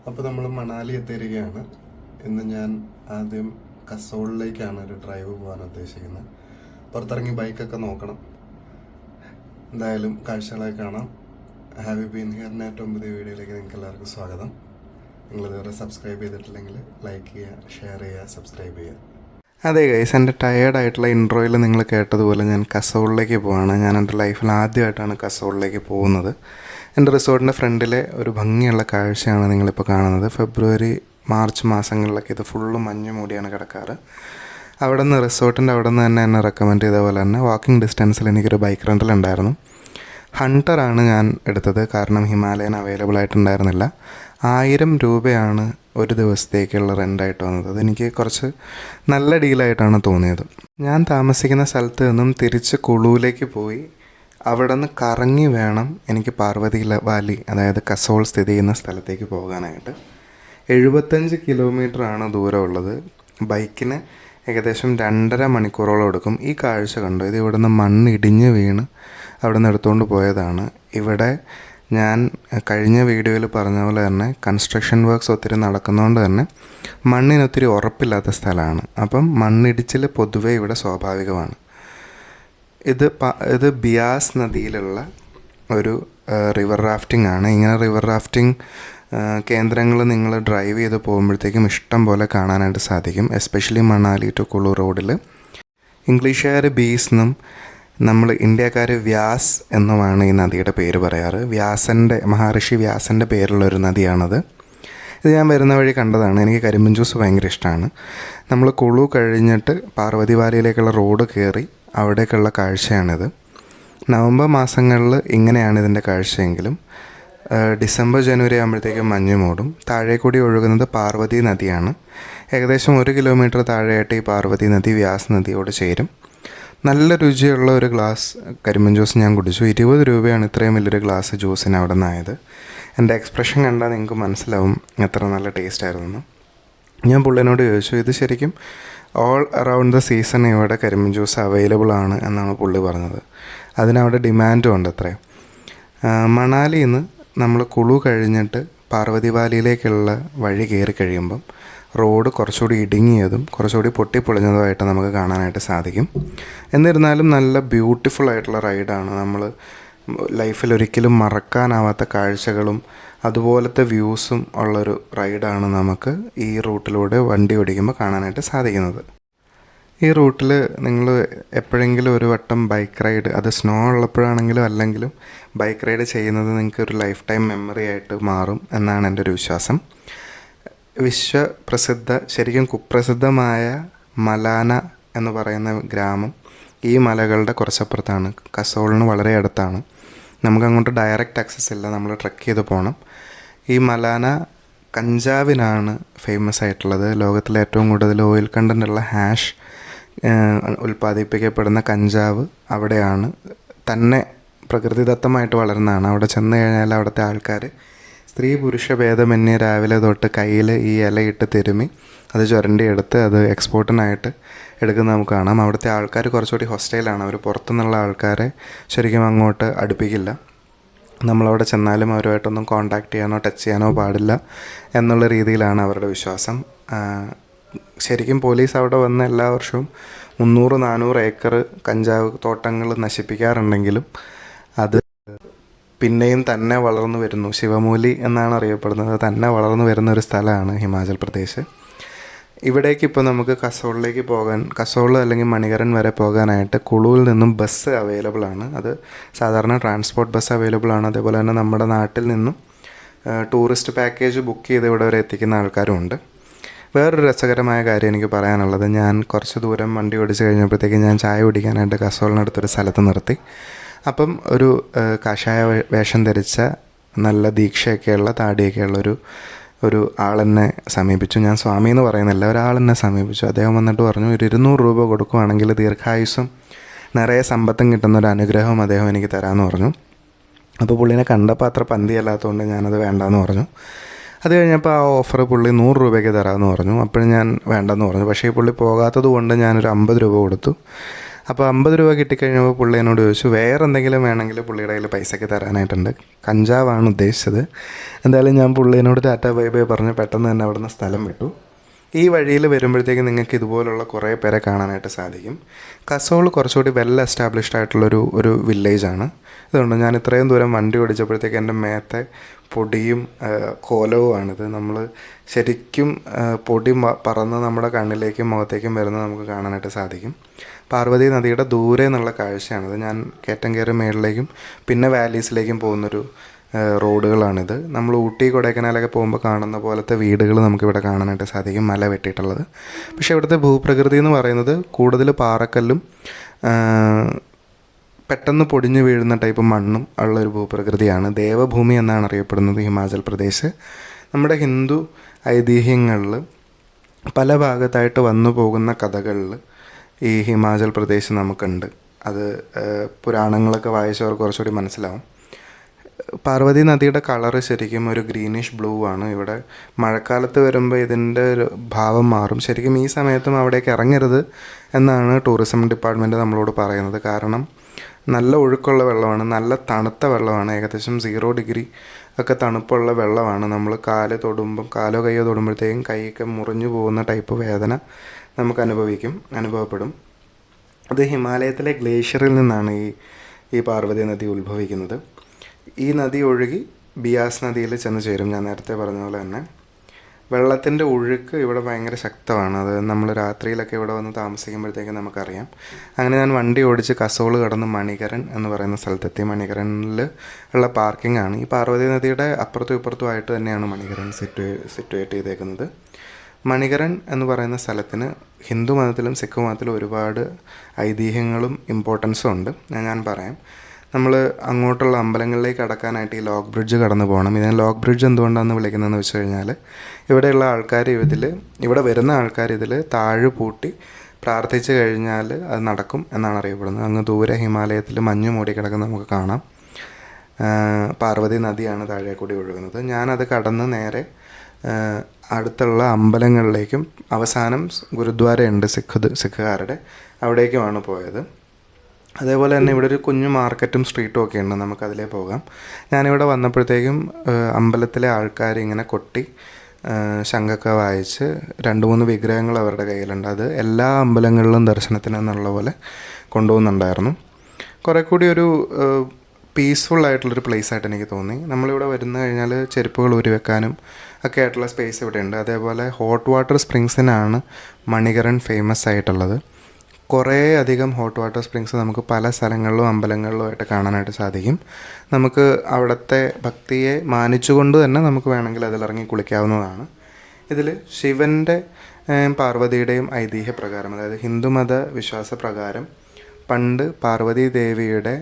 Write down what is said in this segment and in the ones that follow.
അപ്പോൾ നമ്മൾ മണാലി എത്തിയിരിക്കുകയാണ്. ഇന്ന് ഞാൻ ആദ്യം കസോളിലേക്കാണ് ഒരു ഡ്രൈവ് പോകാൻ ഉദ്ദേശിക്കുന്നത്. പുറത്തിറങ്ങി ബൈക്കൊക്കെ നോക്കണം. എന്തായാലും കാഴ്ചകളായി കാണാം. ഹാവ് യു ബീൻ ഹിയറിൻ്റെ ഏറ്റവും പുതിയ വീഡിയോയിലേക്ക് നിങ്ങൾക്ക് എല്ലാവർക്കും സ്വാഗതം. നിങ്ങളിതുവരെ സബ്സ്ക്രൈബ് ചെയ്തിട്ടില്ലെങ്കിൽ ലൈക്ക് ചെയ്യുക, ഷെയർ ചെയ്യുക, സബ്സ്ക്രൈബ് ചെയ്യുക. അതെ ഗൈസ്, എൻ്റെ ടയേർഡായിട്ടുള്ള ഇൻട്രോയിൽ നിങ്ങൾ കേട്ടതുപോലെ ഞാൻ കസോളിലേക്ക് പോവാണ്. ഞാൻ എൻ്റെ ലൈഫിൽ ആദ്യമായിട്ടാണ് കസോളിലേക്ക് പോകുന്നത്. എൻ്റെ റിസോർട്ടിൻ്റെ ഫ്രണ്ടിലെ ഒരു ഭംഗിയുള്ള കാഴ്ചയാണ് നിങ്ങളിപ്പോൾ കാണുന്നത്. ഫെബ്രുവരി മാർച്ച് മാസങ്ങളിലൊക്കെ ഇത് ഫുള്ള് മഞ്ഞ് മൂടിയാണ് കിടക്കാറ്. അവിടെ നിന്ന് റിസോർട്ടിൻ്റെ അവിടെ നിന്ന് തന്നെ എന്നെ റെക്കമെൻഡ് ചെയ്ത പോലെ തന്നെ വാക്കിംഗ് ഡിസ്റ്റൻസിൽ എനിക്കൊരു ബൈക്ക് റെൻ്റൽ ഉണ്ടായിരുന്നു. ഹണ്ടറാണ് ഞാൻ എടുത്തത്, കാരണം ഹിമാലയൻ അവൈലബിൾ ആയിട്ടുണ്ടായിരുന്നില്ല. 1000 രൂപയാണ് ഒരു ദിവസത്തേക്കുള്ള റെൻ്റായിട്ട് വന്നത്. അതെനിക്ക് കുറച്ച് നല്ല ഡീലായിട്ടാണ് തോന്നിയത്. ഞാൻ താമസിക്കുന്ന സ്ഥലത്ത് നിന്നും തിരിച്ച് കുളുവിലേക്ക് പോയി അവിടെ നിന്ന് കറങ്ങി വേണം എനിക്ക് പാർവതി വാലി, അതായത് കസോൾ സ്ഥിതി ചെയ്യുന്ന സ്ഥലത്തേക്ക് പോകാനായിട്ട്. 75 കിലോമീറ്ററാണ് ദൂരമുള്ളത്. ബൈക്കിന് ഏകദേശം 2.5 മണിക്കൂറോളം എടുക്കും. ഈ കാഴ്ച കണ്ടു, ഇത് ഇവിടെ നിന്ന് മണ്ണ് ഇടിഞ്ഞ് വീണ് അവിടെ നിന്ന് എടുത്തുകൊണ്ട് പോയതാണ്. ഇവിടെ ഞാൻ കഴിഞ്ഞ വീഡിയോയിൽ പറഞ്ഞ പോലെ തന്നെ കൺസ്ട്രക്ഷൻ വർക്ക്സ് ഒത്തിരി നടക്കുന്നതുകൊണ്ട് തന്നെ മണ്ണിനൊത്തിരി ഉറപ്പില്ലാത്ത സ്ഥലമാണ്. അപ്പം മണ്ണിടിച്ചിൽ പൊതുവേ ഇവിടെ സ്വാഭാവികമാണ്. ഇത് ബിയാസ് നദിയിലുള്ള ഒരു റിവർ റാഫ്റ്റിംഗ് ആണ്. ഇങ്ങനെ റിവർ റാഫ്റ്റിംഗ് കേന്ദ്രങ്ങൾ നിങ്ങൾ ഡ്രൈവ് ചെയ്ത് പോകുമ്പോഴത്തേക്കും ഇഷ്ടം പോലെ കാണാനായിട്ട് സാധിക്കും. എസ്പെഷ്യലി മണാലി ടു കുളു റോഡിൽ. ഇംഗ്ലീഷുകാർ ബീസ് എന്നും നമ്മൾ ഇന്ത്യക്കാർ വ്യാസ് എന്നുമാണ് ഈ നദിയുടെ പേര് പറയാറ്. മഹർഷി വ്യാസൻ്റെ പേരുള്ളൊരു നദിയാണത്. ഇത് ഞാൻ വരുന്ന വഴി കണ്ടതാണ്. എനിക്ക് കരിമ്പിൻ ജ്യൂസ് ഭയങ്കര ഇഷ്ടമാണ്. നമ്മൾ കുളു കഴിഞ്ഞിട്ട് പാർവതി വാലിയിലേക്കുള്ള റോഡ് കയറി അവിടേക്കുള്ള കാഴ്ചയാണിത്. നവംബർ മാസങ്ങളിൽ ഇങ്ങനെയാണ് ഇതിൻ്റെ കാഴ്ചയെങ്കിലും ഡിസംബർ ജനുവരി ആകുമ്പോഴത്തേക്കും മഞ്ഞ് മൂടും. താഴേക്കൂടി ഒഴുകുന്നത് പാർവതി നദിയാണ്. ഏകദേശം 1 കിലോമീറ്റർ താഴെയായിട്ട് ഈ പാർവതി നദി വ്യാസ് നദിയോട് ചേരും. നല്ല രുചിയുള്ള ഒരു ഗ്ലാസ് കരിമ്പൻ ജ്യൂസ് ഞാൻ കുടിച്ചു. 20 രൂപയാണ് ഇത്രയും വലിയൊരു ഗ്ലാസ് ജ്യൂസിന് അവിടെ നിന്നായത്. എൻ്റെ എക്സ്പ്രഷൻ കണ്ടാൽ നിങ്ങൾക്ക് മനസ്സിലാവും എത്ര നല്ല ടേസ്റ്റ് ആയിരുന്നു. ഞാൻ പുള്ളിനോട് ചോദിച്ചു, ഇത് ശരിക്കും ഓൾ അറൗണ്ട് ദ സീസൺ ഇവിടെ കരിമ്പിൻ ജ്യൂസ് അവൈലബിൾ ആണ് എന്നാണ് പുള്ളി പറഞ്ഞത്. അതിനവിടെ ഡിമാൻഡും ഉണ്ട് അത്രയും. മണാലിയിൽ നിന്ന് നമ്മൾ കുളു കഴിഞ്ഞിട്ട് പാർവതി വാലിയിലേക്കുള്ള വഴി കയറി കഴിയുമ്പം റോഡ് കുറച്ചുകൂടി ഇടുങ്ങിയതും കുറച്ചുകൂടി പൊട്ടിപ്പൊളിഞ്ഞതുമായിട്ട് നമുക്ക് കാണാനായിട്ട് സാധിക്കും. എന്നിരുന്നാലും നല്ല ബ്യൂട്ടിഫുൾ ആയിട്ടുള്ള റൈഡാണ്. നമ്മൾ ലൈഫിൽ ഒരിക്കലും മറക്കാനാവാത്ത കാഴ്ചകളും അതുപോലത്തെ വ്യൂസും ഉള്ളൊരു റൈഡാണ് നമുക്ക് ഈ റൂട്ടിലൂടെ വണ്ടി ഓടിക്കുമ്പോൾ കാണാനായിട്ട് സാധിക്കുന്നത്. ഈ റൂട്ടിൽ നിങ്ങൾ എപ്പോഴെങ്കിലും ഒരു വട്ടം ബൈക്ക് റൈഡ്, അത് സ്നോ ഉള്ളപ്പോഴാണെങ്കിലും അല്ലെങ്കിലും ബൈക്ക് റൈഡ് ചെയ്യുന്നത് നിങ്ങൾക്ക് ഒരു ലൈഫ് ടൈം മെമ്മറി ആയിട്ട് മാറും എന്നാണ് എൻ്റെ ഒരു വിശ്വാസം. ശരിക്കും കുപ്രസിദ്ധമായ മലാന എന്ന് പറയുന്ന ഗ്രാമം ഈ മലകളുടെ കുറച്ചപ്പുറത്താണ്. കസോളിന് വളരെ അടുത്താണ്. നമുക്കങ്ങോട്ട് ഡയറക്റ്റ് ആക്സസ് ഇല്ല, നമ്മൾ ട്രെക്ക് ചെയ്ത് പോകണം. ഈ മലാന കഞ്ചാവിനാണ് ഫേമസ് ആയിട്ടുള്ളത്. ലോകത്തിലെ ഏറ്റവും കൂടുതൽ ഓയിൽ കണ്ടൻ്റുള്ള ഹാഷ് ഉൽപ്പാദിപ്പിക്കപ്പെടുന്ന കഞ്ചാവ് അവിടെയാണ്. തന്നെ പ്രകൃതിദത്തമായിട്ട് വളരുന്നതാണ്. അവിടെ ചെന്ന് കഴിഞ്ഞാൽ അവിടുത്തെ ആൾക്കാർ സ്ത്രീ പുരുഷ ഭേദമന്യേ രാവിലെ തൊട്ട് കയ്യിൽ ഈ ഇലയിട്ട് തിരുമ്മി അത് ചുരണ്ടിയെടുത്ത് അത് എക്സ്പോർട്ടിനായിട്ട് എടുക്കുന്നത് നമുക്ക് കാണാം. അവിടുത്തെ ആൾക്കാർ കുറച്ചുകൂടി ഹോസ്റ്റൈലാണ്. അവർ പുറത്തുനിന്നുള്ള ആൾക്കാരെ ശരിക്കും അങ്ങോട്ട് അടുപ്പിക്കില്ല. നമ്മളവിടെ ചെന്നാലും അവരുമായിട്ടൊന്നും കോണ്ടാക്ട് ചെയ്യാനോ ടച്ച് ചെയ്യാനോ പാടില്ല എന്നുള്ള രീതിയിലാണ് അവരുടെ വിശ്വാസം. ശരിക്കും പോലീസ് അവിടെ വന്ന് എല്ലാ വർഷവും 300-400 ഏക്കർ കഞ്ചാവ് തോട്ടങ്ങൾ നശിപ്പിക്കാറുണ്ടെങ്കിലും അത് പിന്നെയും തന്നെ വളർന്നു വരുന്നു. ശിവമൂലി എന്നാണ് അറിയപ്പെടുന്നത്. തന്നെ വളർന്നു വരുന്ന ഒരു സ്ഥലമാണ് ഹിമാചൽ പ്രദേശ്. ഇവിടേക്ക് ഇപ്പോൾ നമുക്ക് കസോളിലേക്ക് പോകാൻ, കസോൾ അല്ലെങ്കിൽ മണികരൻ വരെ പോകാനായിട്ട് കുളുവിൽ നിന്നും ബസ് അവൈലബിൾ ആണ്. അത് സാധാരണ ട്രാൻസ്പോർട്ട് ബസ് അവൈലബിൾ ആണ്. അതേപോലെ തന്നെ നമ്മുടെ നാട്ടിൽ നിന്നും ടൂറിസ്റ്റ് പാക്കേജ് ബുക്ക് ചെയ്ത് ഇവിടെ വരെ എത്തിക്കുന്ന ആൾക്കാരും ഉണ്ട്. വേറൊരു രസകരമായ കാര്യം എനിക്ക് പറയാനുള്ളത്, ഞാൻ കുറച്ച് ദൂരം വണ്ടി ഓടിച്ച് കഴിഞ്ഞപ്പോഴത്തേക്ക് ഞാൻ ചായ കുടിക്കാനായിട്ട് കസോളിനടുത്തൊരു സ്ഥലത്ത് നിർത്തി. അപ്പം ഒരു കാഷായ വേഷം ധരിച്ച നല്ല ദീക്ഷയൊക്കെയുള്ള താടിയൊക്കെയുള്ള ഒരു ആളെന്നെ സമീപിച്ചു. ഞാൻ സ്വാമി എന്ന് പറയുന്നില്ല, ഒരാളെന്നെ സമീപിച്ചു. അദ്ദേഹം വന്നിട്ട് പറഞ്ഞു, ഒരു 200 രൂപ കൊടുക്കുവാണെങ്കിൽ ദീർഘായുസ്സും നിറയെ സമ്പത്തും കിട്ടുന്നൊരു അനുഗ്രഹം അദ്ദേഹം എനിക്ക് തരാമെന്ന് പറഞ്ഞു. അപ്പോൾ പുള്ളിനെ കണ്ടപ്പോൾ അത്ര പന്തിയല്ലാത്തതുകൊണ്ട് ഞാനത് വേണ്ടാന്ന് പറഞ്ഞു. അത് കഴിഞ്ഞപ്പോൾ ആ ഓഫർ പുള്ളി 100 രൂപയ്ക്ക് തരാമെന്ന് പറഞ്ഞു. അപ്പോഴും ഞാൻ വേണ്ടെന്ന് പറഞ്ഞു. പക്ഷേ ഈ പുള്ളി പോകാത്തത് കൊണ്ട് ഞാനൊരു 50 രൂപ കൊടുത്തു. അപ്പോൾ 50 രൂപ കിട്ടിക്കഴിഞ്ഞപ്പോൾ പുള്ളി എന്നോട് ചോദിച്ചു വേറെ എന്തെങ്കിലും വേണമെങ്കിൽ പുള്ളിയുടെ കയ്യിൽ പൈസയ്ക്ക് തരാനായിട്ടുണ്ട്. കഞ്ചാവാണ് ഉദ്ദേശിച്ചത്. എന്തായാലും ഞാൻ പുള്ളിനോട് ടാറ്റ ബൈ ബൈ പറഞ്ഞ് പെട്ടെന്ന് തന്നെ അവിടുന്ന് സ്ഥലം വിട്ടു. ഈ വഴിയിൽ വരുമ്പോഴത്തേക്ക് നിങ്ങൾക്ക് ഇതുപോലുള്ള കുറേ പേരെ കാണാനായിട്ട് സാധിക്കും. കസോൾ കുറച്ചുകൂടി വെൽ എസ്റ്റാബ്ലിഷ്ഡ് ആയിട്ടുള്ളൊരു വില്ലേജാണ്. അതുകൊണ്ട് ഞാൻ ഇത്രയും ദൂരം വണ്ടി ഓടിച്ചപ്പോഴത്തേക്ക് എൻ്റെ മേത്തെ പൊടിയും കോലവുമാണിത്. നമ്മൾ ശരിക്കും പൊടി പറന്ന് നമ്മുടെ കണ്ണിലേക്കും മുഖത്തേക്കും വരുന്നത് നമുക്ക് കാണാനായിട്ട് സാധിക്കും. പാർവതി നദിയുടെ ദൂരെ നിന്നുള്ള കാഴ്ചയാണിത്. ഞാൻ കയറ്റം കയറി മേളിലേക്കും പിന്നെ വാലീസിലേക്കും പോകുന്നൊരു റോഡുകളാണിത്. നമ്മൾ ഊട്ടി കൊടൈക്കനാലൊക്കെ പോകുമ്പോൾ കാണുന്ന പോലത്തെ വീടുകൾ നമുക്കിവിടെ കാണാനായിട്ട് സാധിക്കും, മല വെട്ടിയിട്ടുള്ളത്. പക്ഷേ ഇവിടുത്തെ ഭൂപ്രകൃതി എന്ന് പറയുന്നത് കൂടുതൽ പാറക്കല്ലും പെട്ടെന്ന് പൊടിഞ്ഞു വീഴുന്ന ടൈപ്പ് മണ്ണും ഉള്ളൊരു ഭൂപ്രകൃതിയാണ്. ദേവഭൂമി എന്നാണ് അറിയപ്പെടുന്നത് ഹിമാചൽ പ്രദേശ്. നമ്മുടെ ഹിന്ദു ഐതിഹ്യങ്ങളിൽ പല ഭാഗത്തായിട്ട് വന്നു പോകുന്ന കഥകളിൽ ഈ ഹിമാചൽ പ്രദേശ് നമുക്കുണ്ട്. അത് പുരാണങ്ങളൊക്കെ വായിച്ചവർക്ക് കുറച്ചുകൂടി മനസ്സിലാവും. പാർവതി നദിയുടെ കളറ് ശരിക്കും ഒരു ഗ്രീനിഷ് ബ്ലൂ ആണ്. ഇവിടെ മഴക്കാലത്ത് വരുമ്പോൾ ഇതിൻ്റെ ഒരു ഭാവം മാറും. ശരിക്കും ഈ സമയത്തും അവിടേക്ക് ഇറങ്ങരുത് എന്നാണ് ടൂറിസം ഡിപ്പാർട്ട്മെൻറ്റ് നമ്മളോട് പറയുന്നത്. കാരണം നല്ല ഒഴുക്കുള്ള വെള്ളമാണ്, നല്ല തണുത്ത വെള്ളമാണ്, ഏകദേശം 0 ഡിഗ്രി ഒക്കെ തണുപ്പുള്ള വെള്ളമാണ്. നമ്മൾ കാലോ കയ്യോ തൊടുമ്പോഴത്തേക്കും കൈയൊക്കെ മുറിഞ്ഞു പോകുന്ന ടൈപ്പ് വേദന നമുക്ക് അനുഭവപ്പെടും. അത് ഹിമാലയത്തിലെ ഗ്ലേഷ്യറിൽ നിന്നാണ് ഈ പാർവതി നദി ഉത്ഭവിക്കുന്നത്. ഈ നദി ഒഴുകി ബിയാസ് നദിയിൽ ചെന്ന് ചേരും. ഞാൻ നേരത്തെ പറഞ്ഞ പോലെ തന്നെ വെള്ളത്തിൻ്റെ ഒഴുക്ക് ഇവിടെ ഭയങ്കര ശക്തമാണ്. അത് നമ്മൾ രാത്രിയിലൊക്കെ ഇവിടെ വന്ന് താമസിക്കുമ്പോഴത്തേക്കും നമുക്കറിയാം. അങ്ങനെ ഞാൻ വണ്ടി ഓടിച്ച് കസോൾ കടന്ന് മണികരൻ എന്ന് പറയുന്ന സ്ഥലത്തെത്തി. മണികരനിൽ ഉള്ള പാർക്കിംഗ് ആണ്. ഈ പാർവതി നദിയുടെ അപ്പുറത്തും ഇപ്പുറത്തുമായിട്ട് തന്നെയാണ് മണികരൻ സിറ്റുവേറ്റ് ചെയ്തേക്കുന്നത്. മണികരൻ എന്ന് പറയുന്ന സ്ഥലത്തിന് ഹിന്ദു മതത്തിലും സിഖ് മതത്തിലും ഒരുപാട് ഐതിഹ്യങ്ങളും ഇമ്പോർട്ടൻസും ഉണ്ട്. ഞാൻ പറയാം. നമ്മൾ അങ്ങോട്ടുള്ള അമ്പലങ്ങളിലേക്ക് കടക്കാനായിട്ട് ഈ ലോക്ക് ബ്രിഡ്ജ് കടന്നു പോകണം. ഇതിനെ ലോക്ക് ബ്രിഡ്ജ് എന്തുകൊണ്ടാണെന്ന് വിളിക്കുന്നതെന്ന് വെച്ച് കഴിഞ്ഞാൽ ഇവിടെയുള്ള ആൾക്കാർ ഇവിടെ വരുന്ന ആൾക്കാർ ഇതിൽ താഴ് പൂട്ടി പ്രാർത്ഥിച്ചു കഴിഞ്ഞാൽ അത് നടക്കും എന്നാണ് അറിയപ്പെടുന്നത്. അങ്ങ് ദൂരെ ഹിമാലയത്തിൽ മഞ്ഞ് മൂടി കിടക്കുന്ന നമുക്ക് കാണാം. പാർവതി നദിയാണ് താഴെ കൂടി ഒഴുകുന്നത്. ഞാനത് കടന്ന് നേരെ അടുത്തുള്ള അമ്പലങ്ങളിലേക്കും അവസാനം ഗുരുദ്വാരയുണ്ട് സിഖുകാരുടെ, അവിടേക്കുമാണ് പോയത്. അതേപോലെ തന്നെ ഇവിടെ ഒരു കുഞ്ഞു മാർക്കറ്റും സ്ട്രീറ്റും ഒക്കെ ഉണ്ട്, നമുക്കതിലേ പോകാം. ഞാനിവിടെ വന്നപ്പോഴത്തേക്കും അമ്പലത്തിലെ ആൾക്കാർ ഇങ്ങനെ കൊട്ടി ശംഖൊക്കെ വായിച്ച് 2-3 വിഗ്രഹങ്ങൾ അവരുടെ കയ്യിലുണ്ട്. അത് എല്ലാ അമ്പലങ്ങളിലും ദർശനത്തിനെന്നുള്ള പോലെ കൊണ്ടുപോകുന്നുണ്ടായിരുന്നു. കുറേ കൂടി ഒരു പീസ്ഫുൾ ആയിട്ടുള്ളൊരു പ്ലേസായിട്ട് എനിക്ക് തോന്നി. നമ്മളിവിടെ വരുന്നു കഴിഞ്ഞാൽ ചെരുപ്പുകൾ ഊരി വെക്കാനും ഒക്കെ ആയിട്ടുള്ള സ്പേസ് ഇവിടെ ഉണ്ട്. അതേപോലെ ഹോട്ട് വാട്ടർ സ്പ്രിങ്സിനാണ് മണികരൻ ഫേമസ് ആയിട്ടുള്ളത്. കുറേ അധികം ഹോട്ട് വാട്ടർ സ്പ്രിങ്സ് നമുക്ക് പല സ്ഥലങ്ങളിലും അമ്പലങ്ങളിലുമായിട്ട് കാണാനായിട്ട് സാധിക്കും. നമുക്ക് അവിടുത്തെ ഭക്തിയെ മാനിച്ചുകൊണ്ട് തന്നെ നമുക്ക് വേണമെങ്കിൽ അതിലിറങ്ങി കുളിക്കാവുന്നതാണ്. ഇതിൽ ശിവൻ്റെ പാർവതിയുടെയും ഐതിഹ്യപ്രകാരം, അതായത് ഹിന്ദുമത വിശ്വാസപ്രകാരം പണ്ട് പാർവതി ദേവിയുടെ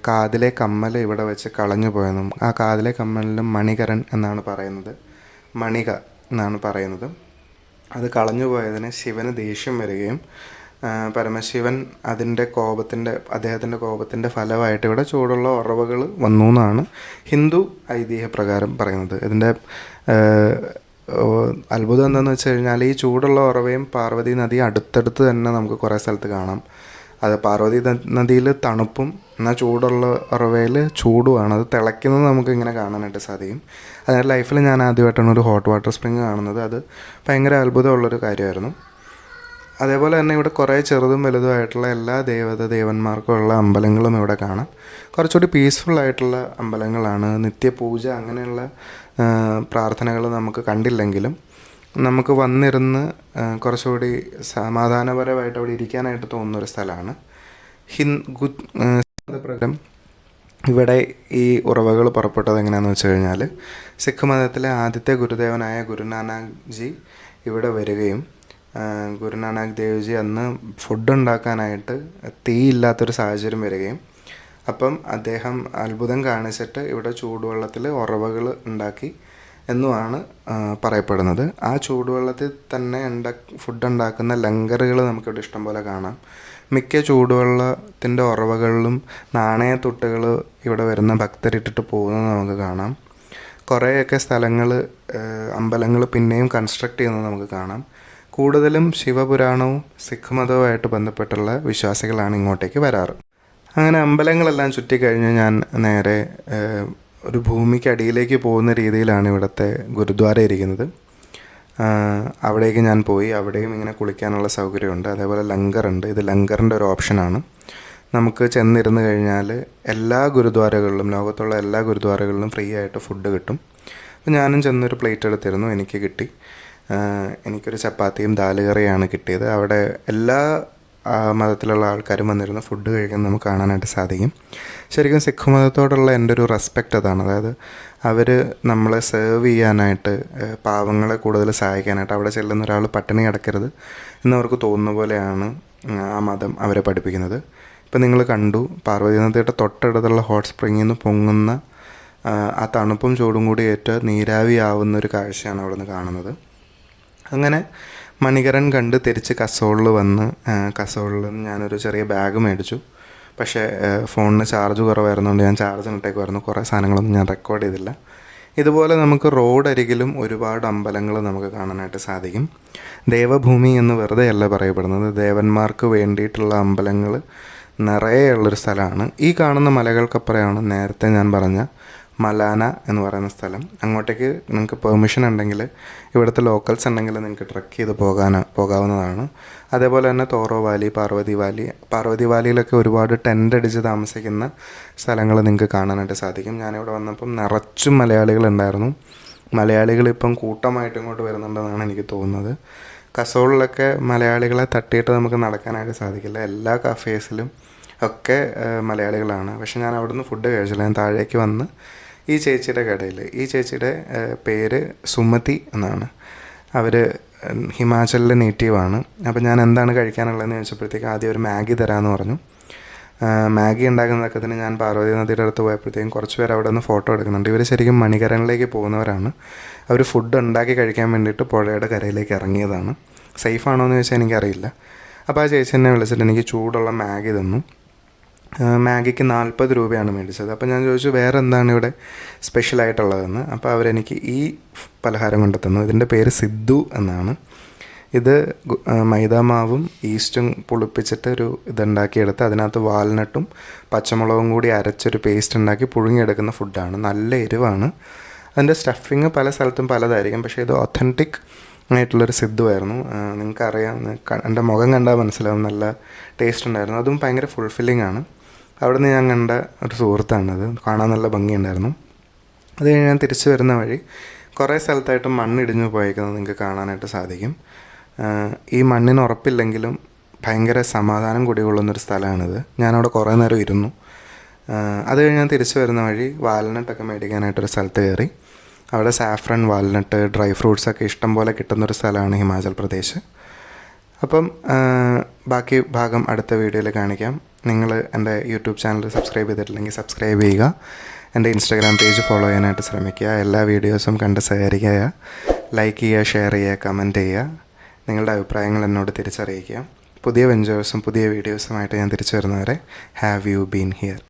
കാതിലെ കമ്മൽ ഇവിടെ വെച്ച് കളഞ്ഞു പോയെന്നും ആ കാതിലെ കമ്മലിലും മണികരൻ എന്നാണ് പറയുന്നത്, മണിക എന്നാണ് പറയുന്നത്. അത് കളഞ്ഞു പോയതിന് ശിവന് ദേഷ്യം വരികയും പരമശിവൻ അദ്ദേഹത്തിൻ്റെ കോപത്തിൻ്റെ ഫലമായിട്ട് ഇവിടെ ചൂടുള്ള ഉറവകൾ വന്നു എന്നാണ് ഹിന്ദു ഐതിഹ്യപ്രകാരം പറയുന്നത്. ഇതിൻ്റെ അത്ഭുതം എന്താണെന്ന് വെച്ച് കഴിഞ്ഞാൽ ഈ ചൂടുള്ള ഉറവയും പാർവതി നദി അടുത്തടുത്ത് തന്നെ നമുക്ക് കുറേ സ്ഥലത്ത് കാണാം. അത് പാർവതി നദിയിൽ തണുപ്പും എന്നാൽ ചൂടുള്ള ഉറവയിൽ ചൂടുമാണ്. അത് തിളയ്ക്കുന്നത് നമുക്ക് ഇങ്ങനെ കാണാനായിട്ട് സാധിക്കും. അതിൻ്റെ ലൈഫിൽ ഞാൻ ആദ്യമായിട്ടാണ് ഒരു ഹോട്ട് വാട്ടർ സ്പ്രിങ് കാണുന്നത്. അത് ഭയങ്കര അത്ഭുതമുള്ളൊരു കാര്യമായിരുന്നു. അതേപോലെ തന്നെ ഇവിടെ കുറേ ചെറുതും വലുതുമായിട്ടുള്ള എല്ലാ ദേവന്മാർക്കും ഉള്ള അമ്പലങ്ങളും ഇവിടെ കാണാം. കുറച്ചുകൂടി പീസ്ഫുള്ളായിട്ടുള്ള അമ്പലങ്ങളാണ്. നിത്യപൂജ അങ്ങനെയുള്ള പ്രാർത്ഥനകൾ നമുക്ക് കണ്ടില്ലെങ്കിലും നമുക്ക് വന്നിരുന്ന് കുറച്ചുകൂടി സമാധാനപരമായിട്ട് അവിടെ ഇരിക്കാനായിട്ട് തോന്നുന്നൊരു സ്ഥലമാണ്. പ്രകാരം ഇവിടെ ഈ ഉറവകൾ പുറപ്പെട്ടത് എങ്ങനെയാണെന്ന് വെച്ച് കഴിഞ്ഞാൽ സിഖ് മതത്തിലെ ആദ്യത്തെ ഗുരുദേവനായ ഗുരുനാനാക്ക് ജി ഇവിടെ വരികയും ഗുരുനാനാക്ക് ദേവ്ജി അന്ന് ഫുഡ് ഉണ്ടാക്കാനായിട്ട് തീയില്ലാത്തൊരു സാഹചര്യം വരികയും അപ്പം അദ്ദേഹം അത്ഭുതം കാണിച്ചിട്ട് ഇവിടെ ചൂടുവെള്ളത്തിൽ ഉറവകൾ ഉണ്ടാക്കി എന്നുമാണ് പറയപ്പെടുന്നത്. ആ ചൂടുവെള്ളത്തിൽ തന്നെ ഫുഡ് ഉണ്ടാക്കുന്ന ലങ്കറുകൾ നമുക്കിവിടെ ഇഷ്ടംപോലെ കാണാം. മിക്ക ചൂടുവെള്ളത്തിൻ്റെ ഉറവകളിലും നാണയത്തുട്ടുകൾ ഇവിടെ വരുന്ന ഭക്തരിട്ടിട്ട് പോകുന്നത് നമുക്ക് കാണാം. കുറേയൊക്കെ സ്ഥലങ്ങൾ അമ്പലങ്ങൾ പിന്നെയും കൺസ്ട്രക്റ്റ് ചെയ്യുന്നത് നമുക്ക് കാണാം. കൂടുതലും ശിവപുരാണവും സിഖ് മതവുമായിട്ട് ബന്ധപ്പെട്ടുള്ള വിശ്വാസികളാണ് ഇങ്ങോട്ടേക്ക് വരാറ്. അങ്ങനെ അമ്പലങ്ങളെല്ലാം ചുറ്റിക്കഴിഞ്ഞ് ഞാൻ നേരെ ഒരു ഭൂമിക്കടിയിലേക്ക് പോകുന്ന രീതിയിലാണ് ഇവിടുത്തെ ഗുരുദ്വാര ഇരിക്കുന്നത്. അവിടേക്ക് ഞാൻ പോയി. അവിടെയും ഇങ്ങനെ കുളിക്കാനുള്ള സൗകര്യമുണ്ട്. അതേപോലെ ലങ്കറുണ്ട്. ഇത് ലങ്കറിൻ്റെ ഒരു ഓപ്ഷനാണ്. നമുക്ക് ചെന്നിരുന്ന് കഴിഞ്ഞാൽ എല്ലാ ഗുരുദ്വാരകളിലും, ലോകത്തുള്ള എല്ലാ ഗുരുദ്വാരകളിലും ഫ്രീ ആയിട്ട് ഫുഡ് കിട്ടും. അപ്പോൾ ഞാനും ചെന്നൊരു പ്ലേറ്റ് എടുത്തിരുന്നു. എനിക്ക് കിട്ടി. എനിക്കൊരു ചപ്പാത്തിയും ദാൽ കറിയാണ് കിട്ടിയത്. അവിടെ എല്ലാ മതത്തിലുള്ള ആൾക്കാരും വന്നിരുന്ന് ഫുഡ് കഴിക്കുന്നത് നമുക്ക് കാണാനായിട്ട് സാധിക്കും. ശരിക്കും സിഖ് മതത്തോടുള്ള എൻ്റെ ഒരു റെസ്പെക്റ്റ് അതാണ്. അതായത് അവർ നമ്മളെ സെർവ് ചെയ്യാനായിട്ട്, പാവങ്ങളെ കൂടുതൽ സഹായിക്കാനായിട്ട്, അവിടെ ചെല്ലുന്ന ഒരാൾ പട്ടിണി കിടക്കരുത് എന്നവർക്ക് തോന്നുന്ന പോലെയാണ് ആ മതം അവരെ പഠിപ്പിക്കുന്നത്. ഇപ്പം നിങ്ങൾ കണ്ടു, പാർവതി നദിയുടെ തൊട്ടടുത്തുള്ള ഹോട്ട് സ്പ്രിങ്ങിൽ നിന്ന് പൊങ്ങുന്ന ആ തണുപ്പും ചൂടും കൂടി ഏറ്റ് നീരാവിയാവുന്നൊരു കാഴ്ചയാണ് അവിടെ നിന്ന് കാണുന്നത്. അങ്ങനെ മണികരൻ കണ്ട് തിരിച്ച് കസോളിൽ വന്ന്, കസോളിൽ നിന്ന് ഞാനൊരു ചെറിയ ബാഗ് മേടിച്ചു. പക്ഷേ ഫോണിന് ചാർജ് കുറവായിരുന്നുകൊണ്ട് ഞാൻ ചാർജിനിട്ടേക്കുമായിരുന്നു. കുറേ സാധനങ്ങളൊന്നും ഞാൻ റെക്കോർഡ് ചെയ്തില്ല. ഇതുപോലെ നമുക്ക് റോഡരികിലും ഒരുപാട് അമ്പലങ്ങൾ നമുക്ക് കാണാനായിട്ട് സാധിക്കും. ദേവഭൂമി എന്ന് വെറുതെ അല്ല പറയപ്പെടുന്നത്. ദേവന്മാർക്ക് വേണ്ടിയിട്ടുള്ള അമ്പലങ്ങൾ നിറയെ ഉള്ളൊരു സ്ഥലമാണ്. ഈ കാണുന്ന മലകൾക്കപ്പുറമാണ് നേരത്തെ ഞാൻ പറഞ്ഞ മലാന എന്ന് പറയുന്ന സ്ഥലം. അങ്ങോട്ടേക്ക് നിങ്ങൾക്ക് പെർമിഷൻ ഉണ്ടെങ്കിൽ, ഇവിടുത്തെ ലോക്കൽസ് ഉണ്ടെങ്കിൽ നിങ്ങൾക്ക് ട്രക്ക് ചെയ്ത് പോകാവുന്നതാണ്. അതേപോലെ തന്നെ തോറോ വാലി, പാർവതി വാലിയിലൊക്കെ ഒരുപാട് ടെൻ്റ് അടിച്ച് താമസിക്കുന്ന സ്ഥലങ്ങൾ നിങ്ങൾക്ക് കാണാനായിട്ട് സാധിക്കും. ഞാനിവിടെ വന്നപ്പം നിറച്ചും മലയാളികളുണ്ടായിരുന്നു. മലയാളികളിപ്പം കൂട്ടമായിട്ട് ഇങ്ങോട്ട് വരുന്നുണ്ടെന്നാണ് എനിക്ക് തോന്നുന്നത്. കസോളിലൊക്കെ മലയാളികളെ തട്ടിയിട്ട് നമുക്ക് നടക്കാനായിട്ട് സാധിക്കില്ല. എല്ലാ കഫേസിലും ഒക്കെ മലയാളികളാണ്. പക്ഷെ ഞാൻ അവിടെ നിന്ന് ഫുഡ് കഴിച്ചില്ല. ഞാൻ താഴേക്ക് വന്ന് ഈ ചേച്ചിയുടെ കടയിൽ, ഈ ചേച്ചിയുടെ പേര് സുമതി എന്നാണ്. അവർ ഹിമാചലിലെ നേറ്റീവാണ്. അപ്പോൾ ഞാൻ എന്താണ് കഴിക്കാനുള്ളതെന്ന് ചോദിച്ചപ്പോഴത്തേക്ക് ആദ്യം ഒരു മാഗി തരാമെന്ന് പറഞ്ഞു. മാഗി ഉണ്ടാക്കുന്നതൊക്കെ തന്നെ ഞാൻ പാർവതി നദിയുടെ അടുത്ത് പോയപ്പോഴത്തേക്കും കുറച്ച് പേർ അവിടെ നിന്ന് ഫോട്ടോ എടുക്കുന്നുണ്ട്. ഇവർ ശരിക്കും മണികരണിലേക്ക് പോകുന്നവരാണ്. അവർ ഫുഡ് ഉണ്ടാക്കി കഴിക്കാൻ വേണ്ടിയിട്ട് പുഴയുടെ കരയിലേക്ക് ഇറങ്ങിയതാണ്. സേഫാണോ എന്ന് ചോദിച്ചാൽ എനിക്കറിയില്ല. അപ്പോൾ ആ ചേച്ചി എന്നെ വിളിച്ചിട്ട് എനിക്ക് ചൂടുള്ള മാഗി തന്നു. മാഗിക്ക് 40 രൂപയാണ് മേടിച്ചത്. അപ്പോൾ ഞാൻ ചോദിച്ചു വേറെ എന്താണ് ഇവിടെ സ്പെഷ്യലായിട്ടുള്ളതെന്ന്. അപ്പോൾ അവരെനിക്ക് ഈ പലഹാരം കൊണ്ട് തന്നു. ഇതിൻ്റെ പേര് സിദ്ധു എന്നാണ്. ഇത് മൈദാമാവും ഈസ്റ്റും പുളിപ്പിച്ചിട്ട് ഒരു ഇതുണ്ടാക്കിയെടുത്ത് അതിനകത്ത് വാൽനട്ടും പച്ചമുളകും കൂടി അരച്ചൊരു പേസ്റ്റ് ഉണ്ടാക്കി പുഴുങ്ങിയെടുക്കുന്ന ഫുഡാണ്. നല്ല എരിവാണ്. അതിൻ്റെ സ്റ്റഫിങ് പല സ്ഥലത്തും പലതായിരിക്കും. പക്ഷേ ഇത് ഒത്തൻറ്റിക് ആയിട്ടുള്ളൊരു സിദ്ധുവായിരുന്നു. നിങ്ങൾക്കറിയാം, എൻ്റെ മുഖം കണ്ടാൽ മനസ്സിലാവും, നല്ല ടേസ്റ്റ് ഉണ്ടായിരുന്നു. അതും ഭയങ്കര ഫുൾഫില്ലിംഗ് ആണ്. അവിടെ നിന്ന് ഞാൻ കണ്ട ഒരു സുഹൃത്താണത്. കാണാൻ നല്ല ഭംഗിയുണ്ടായിരുന്നു. അത് കഴിഞ്ഞ് ഞാൻ തിരിച്ചു വരുന്ന വഴി കുറേ സ്ഥലത്തായിട്ട് മണ്ണിടിഞ്ഞു പോയേക്കുന്നത് നിങ്ങൾക്ക് കാണാനായിട്ട് സാധിക്കും. ഈ മണ്ണിന് ഉറപ്പില്ലെങ്കിലും ഭയങ്കര സമാധാനം കുടികൊള്ളുന്നൊരു സ്ഥലമാണിത്. ഞാനവിടെ കുറേ നേരം ഇരുന്നു. അത് കഴിഞ്ഞ് ഞാൻ തിരിച്ചു വരുന്ന വഴി വാൽനട്ടൊക്കെ മേടിക്കാനായിട്ടൊരു സ്ഥലത്ത് കയറി. അവിടെ സാഫ്രൺ, വാൽനട്ട്, ഡ്രൈ ഫ്രൂട്ട്സൊക്കെ ഇഷ്ടം പോലെ കിട്ടുന്നൊരു സ്ഥലമാണ് ഹിമാചൽ പ്രദേശ്. അപ്പം ബാക്കി ഭാഗം അടുത്ത വീഡിയോയിൽ കാണിക്കാം. നിങ്ങൾ എൻ്റെ യൂട്യൂബ് ചാനൽ സബ്സ്ക്രൈബ് ചെയ്തിട്ടില്ലെങ്കിൽ സബ്സ്ക്രൈബ് ചെയ്യുക. എൻ്റെ ഇൻസ്റ്റാഗ്രാം പേജ് ഫോളോ ചെയ്യാനായിട്ട് ശ്രമിക്കുക. എല്ലാ വീഡിയോസും കണ്ട് സഹകരിക്കുക. ലൈക്ക് ചെയ്യുക, ഷെയർ ചെയ്യുക, കമൻറ്റ് ചെയ്യുക. നിങ്ങളുടെ അഭിപ്രായങ്ങൾ എന്നോട് തിരിച്ചറിയിക്കുക. പുതിയ വെഞ്ചേഴ്സും പുതിയ വീഡിയോസുമായിട്ട് ഞാൻ തിരിച്ചു വരുന്നവരെ ഹാവ് യു ബീൻ ഹിയർ.